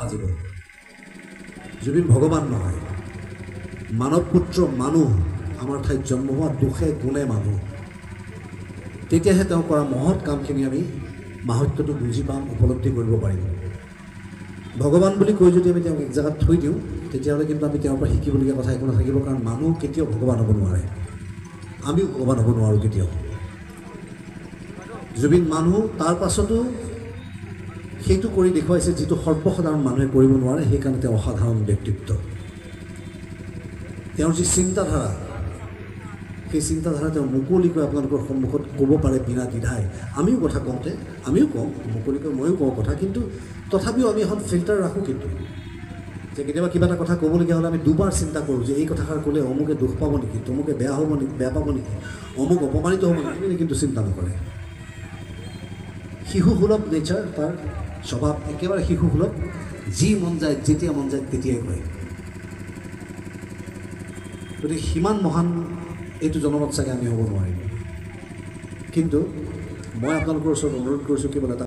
সাজিব জুবিন ভগৱান নহয় মানৱ পুত্ৰ মানুহ আমাৰ ঠাইত জন্ম হোৱা দুখে গুণে মানুহ তেতিয়াহে তেওঁ কৰা মহৎ কামখিনি আমি মাহাত্ম্যটো বুজি পাম উপলব্ধি কৰিব পাৰিম ভগৱান বুলি কৈ যদি আমি তেওঁক এক জেগাত থৈ দিওঁ তেতিয়াহ'লে কিন্তু আমি তেওঁৰ পৰা শিকিবলগীয়া কথা একো নাথাকিব কাৰণ মানুহ কেতিয়াও ভগৱান হ'ব নোৱাৰে আমিও ভগৱান হ'ব নোৱাৰোঁ কেতিয়াও জুবিন মানুহ তাৰ পাছতো সেইটো কৰি দেখুৱাইছে যিটো সৰ্বসাধাৰণ মানুহে কৰিব নোৱাৰে সেইকাৰণে তেওঁ অসাধাৰণ ব্যক্তিত্ব তেওঁৰ যি চিন্তাধাৰা সেই চিন্তাধাৰা তেওঁ মুকলিকৈ আপোনালোকৰ সন্মুখত ক'ব পাৰে বিনা দ্বিধাই আমিও কথা কওঁতে আমিও কওঁ মুকলিকৈ ময়ো কওঁ কথা কিন্তু তথাপিও আমি এখন ফিল্টাৰ ৰাখোঁ কিন্তু যে কেতিয়াবা কিবা এটা কথা ক'বলগীয়া হ'লে আমি দুবাৰ চিন্তা কৰোঁ যে এই কথাষাৰ ক'লে অমুকে দুখ পাব নেকি তমুকে বেয়া হ'ব নেকি বেয়া পাব নেকি অমুক অপমানিত হ'ব নেকি কিন্তু চিন্তা নকৰে শিশুসুলভ নেচাৰ তাৰ স্বভাৱ একেবাৰে শিশুসুলভ যি মন যায় যেতিয়া মন যায় তেতিয়াই কয় গতিকে সিমান মহান এইটো জনমত চাগে আমি হ'ব নোৱাৰিম কিন্তু মই আপোনালোকৰ ওচৰত অনুৰোধ কৰিছোঁ কেৱল এটা